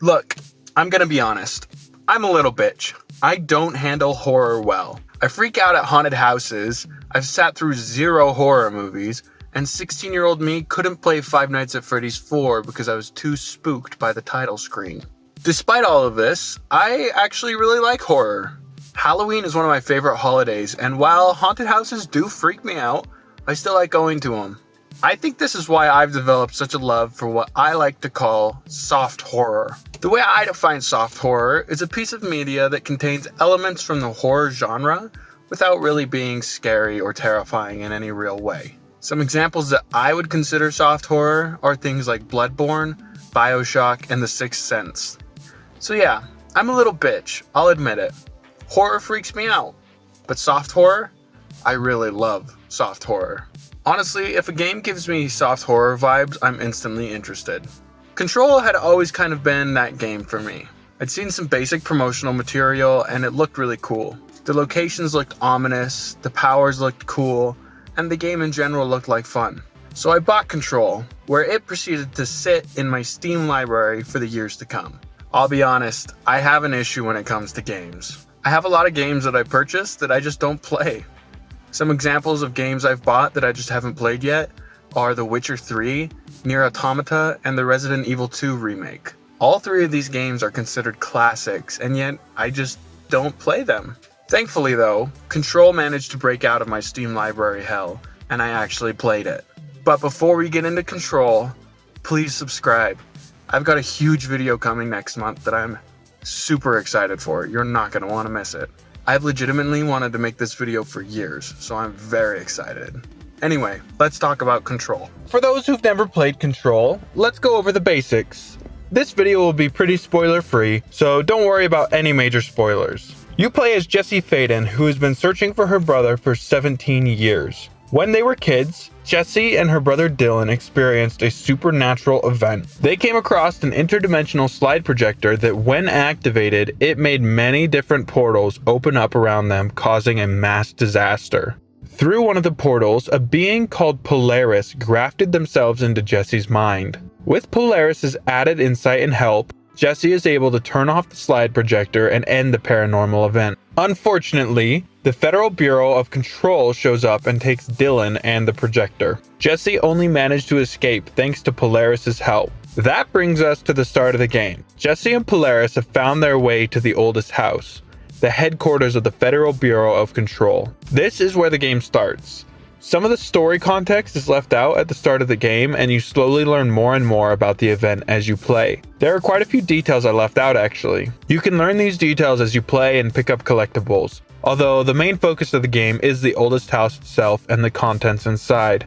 Look, I'm gonna be honest. I'm a little bitch. I don't handle horror well. I freak out at haunted houses, I've sat through 0 horror movies, and 16-year-old me couldn't play Five Nights at Freddy's 4 because I was too spooked by the title screen. Despite all of this, I actually really like horror. Halloween is one of my favorite holidays, and while haunted houses do freak me out, I still like going to them. I think this is why I've developed such a love for what I like to call soft horror. The way I define soft horror is a piece of media that contains elements from the horror genre without really being scary or terrifying in any real way. Some examples that I would consider soft horror are things like Bloodborne, BioShock, and The Sixth Sense. So yeah, I'm a little bitch, I'll admit it. Horror freaks me out, but soft horror? I really love soft horror. Honestly, if a game gives me soft horror vibes, I'm instantly interested. Control had always kind of been that game for me. I'd seen some basic promotional material and it looked really cool. The locations looked ominous, the powers looked cool, and the game in general looked like fun. So I bought Control, where it proceeded to sit in my Steam library for the years to come. I'll be honest, I have an issue when it comes to games. I have a lot of games that I purchased that I just don't play. Some examples of games I've bought that I just haven't played yet are The Witcher 3, Nier Automata, and the Resident Evil 2 remake. All 3 of these games are considered classics, and yet I just don't play them. Thankfully though, Control managed to break out of my Steam library hell, and I actually played it. But before we get into Control, please subscribe. I've got a huge video coming next month that I'm super excited for. You're not going to want to miss it. I've legitimately wanted to make this video for years, so I'm very excited. Anyway, let's talk about Control. For those who've never played Control, let's go over the basics. This video will be pretty spoiler free, so don't worry about any major spoilers. You play as Jesse Faden, who has been searching for her brother for 17 years. When they were kids, Jesse and her brother Dylan experienced a supernatural event. They came across an interdimensional slide projector that when activated, it made many different portals open up around them, causing a mass disaster. Through one of the portals, a being called Polaris grafted themselves into Jesse's mind. With Polaris's added insight and help, Jesse is able to turn off the slide projector and end the paranormal event. Unfortunately, the Federal Bureau of Control shows up and takes Dylan and the projector. Jesse only managed to escape thanks to Polaris's help. That brings us to the start of the game. Jesse and Polaris have found their way to the oldest house, the headquarters of the Federal Bureau of Control. This is where the game starts. Some of the story context is left out at the start of the game, and you slowly learn more and more about the event as you play. There are quite a few details I left out actually. You can learn these details as you play and pick up collectibles, although the main focus of the game is the oldest house itself and the contents inside.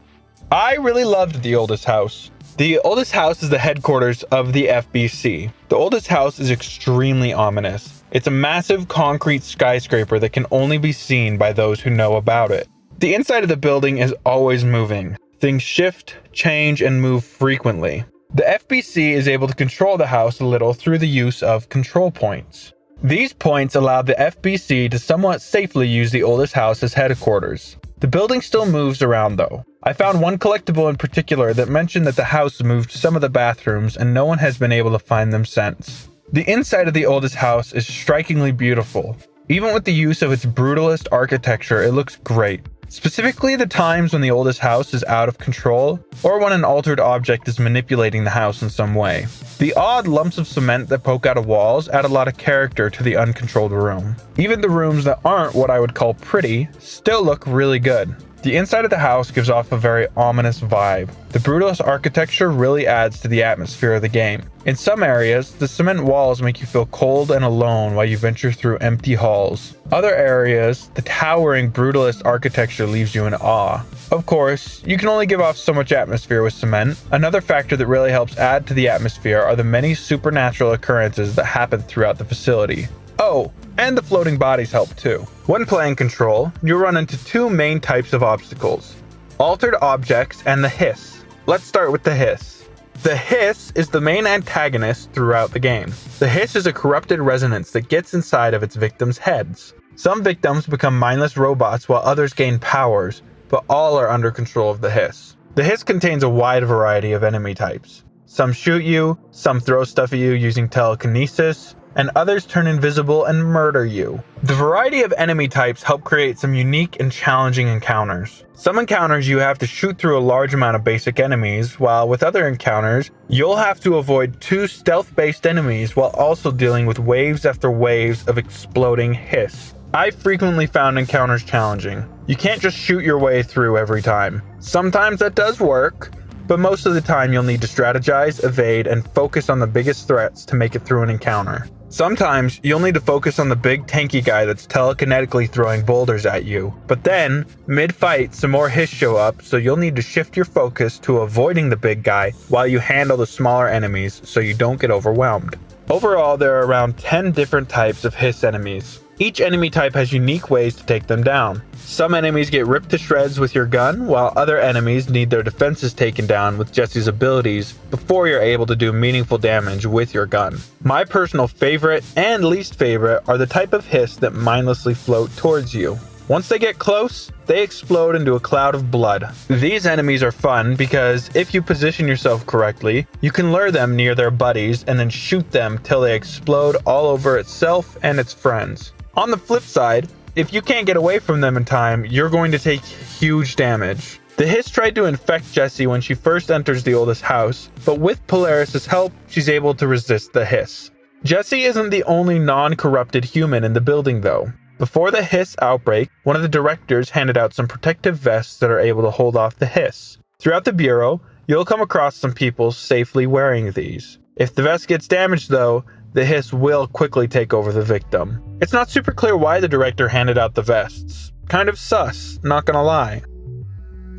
I really loved the oldest house. The oldest house is the headquarters of the FBC. The oldest house is extremely ominous. It's a massive concrete skyscraper that can only be seen by those who know about it. The inside of the building is always moving. Things shift, change, and move frequently. The FBC is able to control the house a little through the use of control points. These points allow the FBC to somewhat safely use the oldest house as headquarters. The building still moves around though. I found one collectible in particular that mentioned that the house moved some of the bathrooms and no one has been able to find them since. The inside of the oldest house is strikingly beautiful. Even with the use of its brutalist architecture, it looks great. Specifically the times when the oldest house is out of control, or when an altered object is manipulating the house in some way. The odd lumps of cement that poke out of walls add a lot of character to the uncontrolled room. Even the rooms that aren't what I would call pretty still look really good. The inside of the house gives off a very ominous vibe. The brutalist architecture really adds to the atmosphere of the game. In some areas, the cement walls make you feel cold and alone while you venture through empty halls. Other areas, the towering brutalist architecture leaves you in awe. Of course, you can only give off so much atmosphere with cement. Another factor that really helps add to the atmosphere are the many supernatural occurrences that happen throughout the facility. Oh, and the floating bodies help too. When playing Control, you'll run into 2 main types of obstacles: altered objects and the Hiss. Let's start with the Hiss. The Hiss is the main antagonist throughout the game. The Hiss is a corrupted resonance that gets inside of its victims' heads. Some victims become mindless robots while others gain powers, but all are under control of the Hiss. The Hiss contains a wide variety of enemy types. Some shoot you, some throw stuff at you using telekinesis, and others turn invisible and murder you. The variety of enemy types help create some unique and challenging encounters. Some encounters you have to shoot through a large amount of basic enemies, while with other encounters, you'll have to avoid 2 stealth-based enemies while also dealing with waves after waves of exploding hiss. I frequently found encounters challenging. You can't just shoot your way through every time. Sometimes that does work, but most of the time you'll need to strategize, evade, and focus on the biggest threats to make it through an encounter. Sometimes you'll need to focus on the big tanky guy that's telekinetically throwing boulders at you. But then, mid-fight, some more hiss show up, so you'll need to shift your focus to avoiding the big guy while you handle the smaller enemies so you don't get overwhelmed. Overall, there are around 10 different types of hiss enemies. Each enemy type has unique ways to take them down. Some enemies get ripped to shreds with your gun, while other enemies need their defenses taken down with Jesse's abilities before you're able to do meaningful damage with your gun. My personal favorite and least favorite are the type of hiss that mindlessly float towards you. Once they get close, they explode into a cloud of blood. These enemies are fun because if you position yourself correctly, you can lure them near their buddies and then shoot them till they explode all over itself and its friends. On the flip side, if you can't get away from them in time, you're going to take huge damage. The hiss tried to infect Jessie when she first enters the oldest house, but with Polaris' help, she's able to resist the hiss. Jessie isn't the only non-corrupted human in the building though. Before the hiss outbreak, one of the directors handed out some protective vests that are able to hold off the hiss. Throughout the bureau, you'll come across some people safely wearing these. If the vest gets damaged though, the hiss will quickly take over the victim. It's not super clear why the director handed out the vests. Kind of sus, not gonna lie.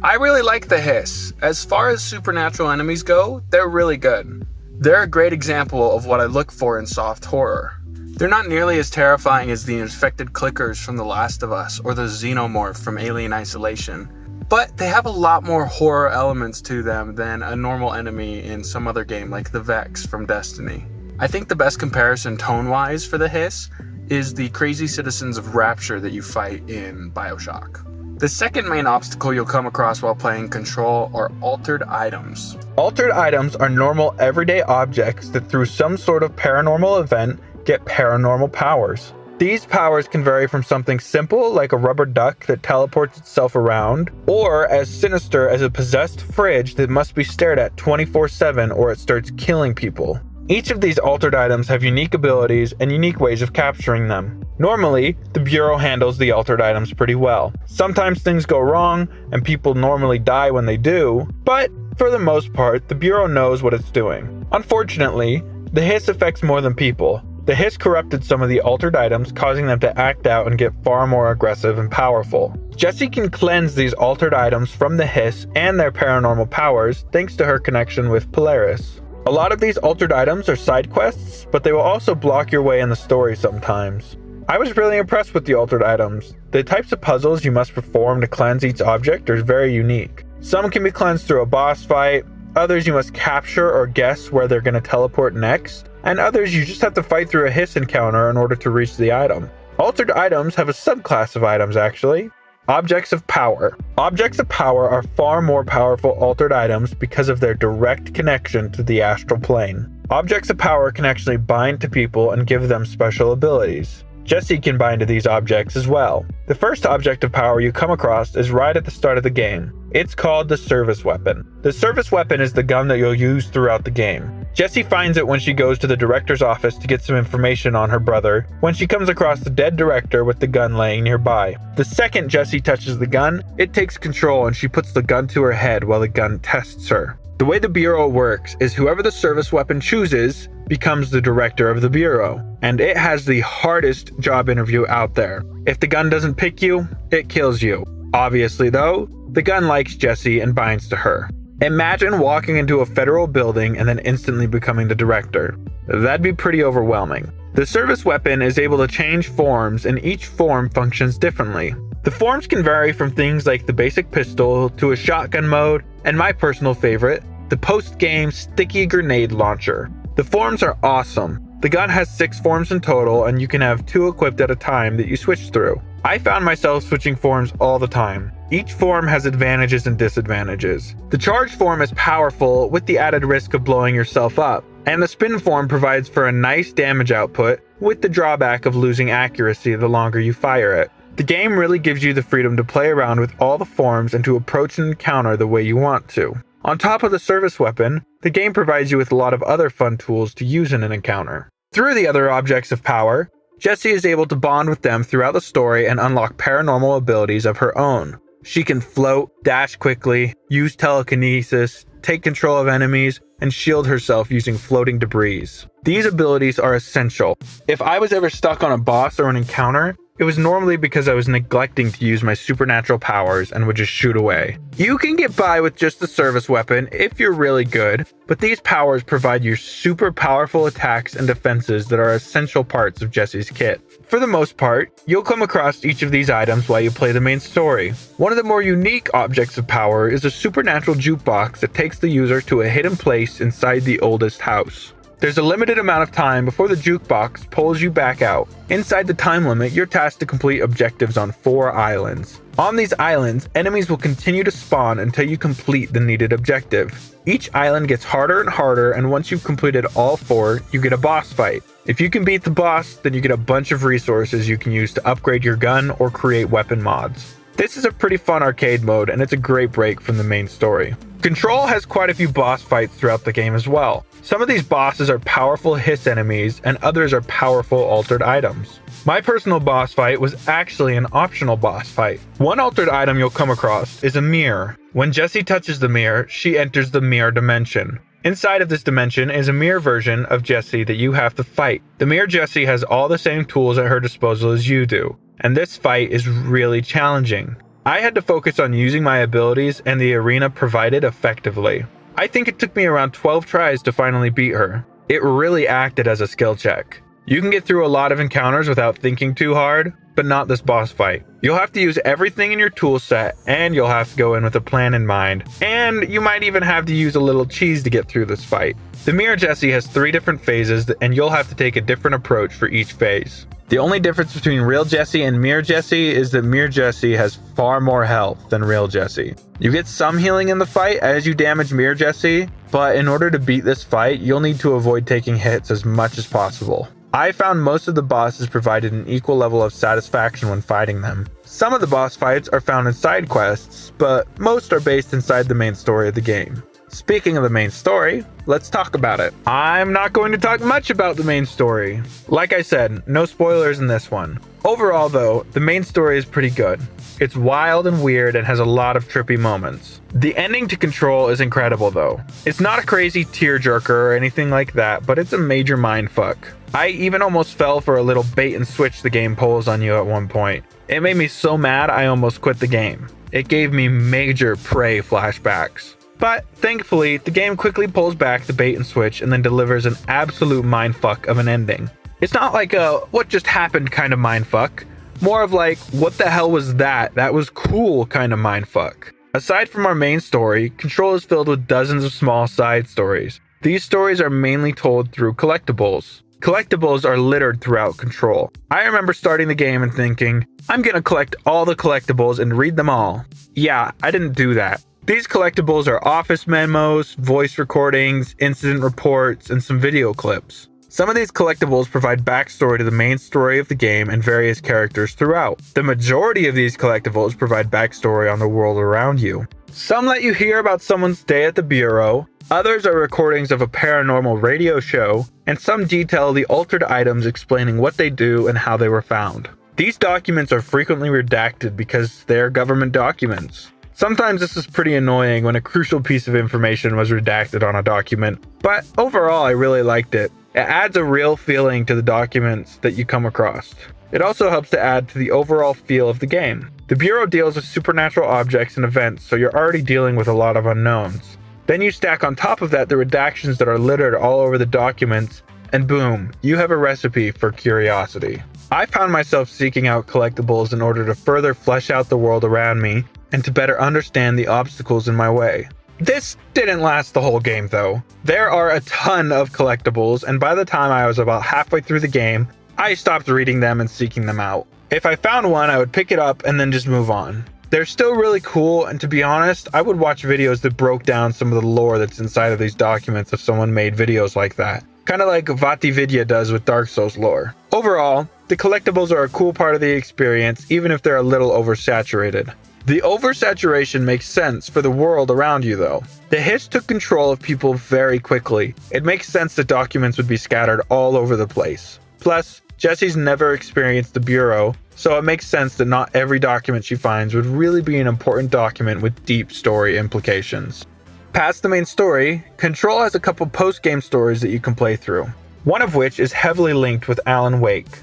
I really like the hiss. As far as supernatural enemies go, they're really good. They're a great example of what I look for in soft horror. They're not nearly as terrifying as the infected clickers from The Last of Us or the xenomorph from Alien Isolation, but they have a lot more horror elements to them than a normal enemy in some other game like the Vex from Destiny. I think the best comparison tone-wise for the hiss is the crazy citizens of Rapture that you fight in BioShock. The second main obstacle you'll come across while playing Control are altered items. Altered items are normal everyday objects that through some sort of paranormal event get paranormal powers. These powers can vary from something simple like a rubber duck that teleports itself around, or as sinister as a possessed fridge that must be stared at 24/7 or it starts killing people. Each of these altered items have unique abilities and unique ways of capturing them. Normally, the Bureau handles the altered items pretty well. Sometimes things go wrong, and people normally die when they do, but for the most part, the Bureau knows what it's doing. Unfortunately, the hiss affects more than people. The hiss corrupted some of the altered items, causing them to act out and get far more aggressive and powerful. Jessie can cleanse these altered items from the hiss and their paranormal powers thanks to her connection with Polaris. A lot of these altered items are side quests, but they will also block your way in the story sometimes. I was really impressed with the altered items. The types of puzzles you must perform to cleanse each object are very unique. Some can be cleansed through a boss fight, others you must capture or guess where they're going to teleport next, and others you just have to fight through a hiss encounter in order to reach the item. Altered items have a subclass of items actually. Objects of power. Objects of power are far more powerful altered items because of their direct connection to the astral plane. Objects of power can actually bind to people and give them special abilities. Jessie can bind to these objects as well. The first object of power you come across is right at the start of the game. It's called the service weapon. The service weapon is the gun that you'll use throughout the game. Jessie finds it when she goes to the director's office to get some information on her brother, when she comes across the dead director with the gun laying nearby. The second Jessie touches the gun, it takes control and she puts the gun to her head while the gun tests her. The way the Bureau works is whoever the service weapon chooses becomes the director of the Bureau, and it has the hardest job interview out there. If the gun doesn't pick you, it kills you. Obviously though, the gun likes Jessie and binds to her. Imagine walking into a federal building and then instantly becoming the director. That'd be pretty overwhelming. The service weapon is able to change forms, and each form functions differently. The forms can vary from things like the basic pistol to a shotgun mode, and my personal favorite, the post-game sticky grenade launcher. The forms are awesome. The gun has 6 forms in total, and you can have 2 equipped at a time that you switch through. I found myself switching forms all the time. Each form has advantages and disadvantages. The charge form is powerful with the added risk of blowing yourself up, and the spin form provides for a nice damage output with the drawback of losing accuracy the longer you fire it. The game really gives you the freedom to play around with all the forms and to approach an encounter the way you want to. On top of the service weapon, the game provides you with a lot of other fun tools to use in an encounter. Through the other objects of power, Jessie is able to bond with them throughout the story and unlock paranormal abilities of her own. She can float, dash quickly, use telekinesis, take control of enemies, and shield herself using floating debris. These abilities are essential. If I was ever stuck on a boss or an encounter, it was normally because I was neglecting to use my supernatural powers and would just shoot away. You can get by with just the service weapon if you're really good, but these powers provide you super powerful attacks and defenses that are essential parts of Jessie's kit. For the most part, you'll come across each of these items while you play the main story. One of the more unique objects of power is a supernatural jukebox that takes the user to a hidden place inside the oldest house. There's a limited amount of time before the jukebox pulls you back out. Inside the time limit, you're tasked to complete objectives on 4 islands. On these islands, enemies will continue to spawn until you complete the needed objective. Each island gets harder and harder, and once you've completed all 4, you get a boss fight. If you can beat the boss, then you get a bunch of resources you can use to upgrade your gun or create weapon mods. This is a pretty fun arcade mode, and it's a great break from the main story. Control has quite a few boss fights throughout the game as well. Some of these bosses are powerful hiss enemies, and others are powerful altered items. My personal boss fight was actually an optional boss fight. One altered item you'll come across is a mirror. When Jessie touches the mirror, she enters the mirror dimension. Inside of this dimension is a mirror version of Jessie that you have to fight. The mirror Jessie has all the same tools at her disposal as you do, and this fight is really challenging. I had to focus on using my abilities and the arena provided effectively. I think it took me around 12 tries to finally beat her. It really acted as a skill check. You can get through a lot of encounters without thinking too hard, but not this boss fight. You'll have to use everything in your tool set, and you'll have to go in with a plan in mind. And you might even have to use a little cheese to get through this fight. The Mirror Jessie has 3 different phases, and you'll have to take a different approach for each phase. The only difference between Real Jessie and Mirror Jessie is that Mirror Jessie has far more health than Real Jessie. You get some healing in the fight as you damage Mirror Jessie, but in order to beat this fight, you'll need to avoid taking hits as much as possible. I found most of the bosses provided an equal level of satisfaction when fighting them. Some of the boss fights are found in side quests, but most are based inside the main story of the game. Speaking of the main story, let's talk about it. I'm not going to talk much about the main story. Like I said, no spoilers in this one. Overall though, the main story is pretty good. It's wild and weird and has a lot of trippy moments. The ending to Control is incredible though. It's not a crazy tearjerker or anything like that, but it's a major mindfuck. I even almost fell for a little bait and switch the game pulls on you at one point. It made me so mad I almost quit the game. It gave me major Prey flashbacks. But thankfully, the game quickly pulls back the bait and switch and then delivers an absolute mindfuck of an ending. It's not like a what just happened kind of mindfuck, more of like what the hell was that? That was cool kind of mindfuck. Aside from our main story, Control is filled with dozens of small side stories. These stories are mainly told through collectibles. Collectibles are littered throughout Control. I remember starting the game and thinking, I'm gonna collect all the collectibles and read them all. Yeah, I didn't do that. These collectibles are office memos, voice recordings, incident reports, and some video clips. Some of these collectibles provide backstory to the main story of the game and various characters throughout. The majority of these collectibles provide backstory on the world around you. Some let you hear about someone's day at the bureau, others are recordings of a paranormal radio show, and some detail the altered items explaining what they do and how they were found. These documents are frequently redacted because they're government documents. Sometimes this is pretty annoying when a crucial piece of information was redacted on a document, but overall I really liked it. It adds a real feeling to the documents that you come across. It also helps to add to the overall feel of the game. The Bureau deals with supernatural objects and events, so you're already dealing with a lot of unknowns. Then you stack on top of that the redactions that are littered all over the documents, and boom, you have a recipe for curiosity. I found myself seeking out collectibles in order to further flesh out the world around me, and to better understand the obstacles in my way. This didn't last the whole game though. There are a ton of collectibles, and by the time I was about halfway through the game, I stopped reading them and seeking them out. If I found one, I would pick it up and then just move on. They're still really cool, and to be honest, I would watch videos that broke down some of the lore that's inside of these documents if someone made videos like that. Kind of like VatiVidya does with Dark Souls lore. Overall, the collectibles are a cool part of the experience, even if they're a little oversaturated. The oversaturation makes sense for the world around you though. The Hiss took control of people very quickly. It makes sense that documents would be scattered all over the place. Plus, Jessie's never experienced the Bureau, so it makes sense that not every document she finds would really be an important document with deep story implications. Past the main story, Control has a couple post-game stories that you can play through, one of which is heavily linked with Alan Wake.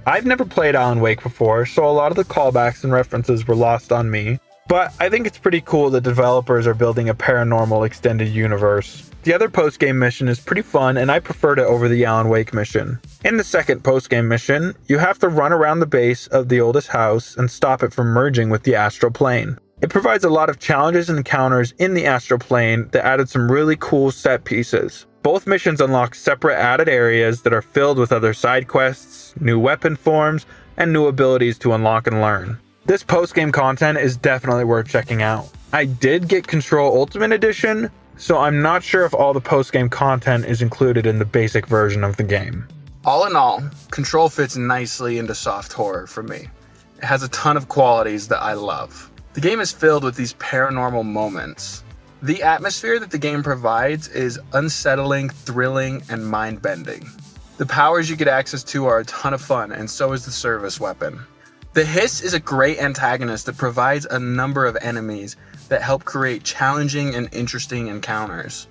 I've never played Alan Wake before, so a lot of the callbacks and references were lost on me, but I think it's pretty cool that developers are building a paranormal extended universe. The other post-game mission is pretty fun, and I preferred it over the Alan Wake mission. In the second post-game mission, you have to run around the base of the oldest house and stop it from merging with the astral plane. It provides a lot of challenges and encounters in the astral plane that added some really cool set pieces. Both missions unlock separate added areas that are filled with other side quests, new weapon forms, and new abilities to unlock and learn. This post-game content is definitely worth checking out. I did get Control Ultimate Edition, so I'm not sure if all the post-game content is included in the basic version of the game. All in all, Control fits nicely into soft horror for me. It has a ton of qualities that I love. The game is filled with these paranormal moments. The atmosphere that the game provides is unsettling, thrilling, and mind-bending. The powers you get access to are a ton of fun, and so is the service weapon. The Hiss is a great antagonist that provides a number of enemies that help create challenging and interesting encounters.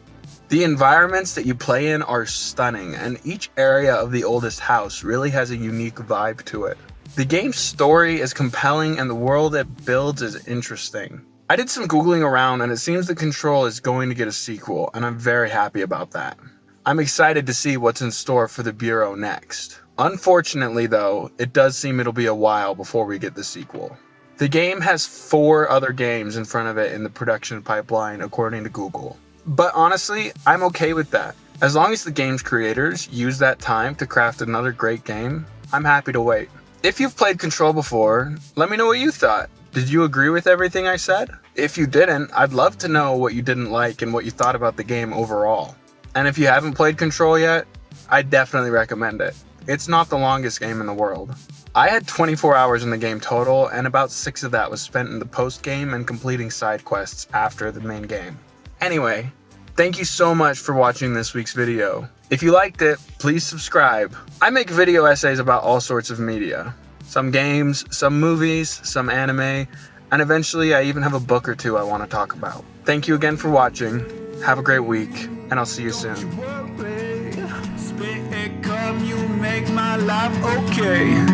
The environments that you play in are stunning, and each area of the oldest house really has a unique vibe to it. The game's story is compelling and the world it builds is interesting. I did some Googling around and it seems that Control is going to get a sequel, and I'm very happy about that. I'm excited to see what's in store for the Bureau next. Unfortunately though, it does seem it'll be a while before we get the sequel. The game has 4 other games in front of it in the production pipeline according to Google. But honestly, I'm okay with that. As long as the game's creators use that time to craft another great game, I'm happy to wait. If you've played Control before, let me know what you thought. Did you agree with everything I said? If you didn't, I'd love to know what you didn't like and what you thought about the game overall. And if you haven't played Control yet, I definitely recommend it. It's not the longest game in the world. I had 24 hours in the game total, and about 6 of that was spent in the post-game and completing side quests after the main game. Anyway, thank you so much for watching this week's video. If you liked it, please subscribe. I make video essays about all sorts of media. Some games, some movies, some anime, and eventually I even have a book or 2 I want to talk about. Thank you again for watching. Have a great week, and I'll see you soon. You make my life okay.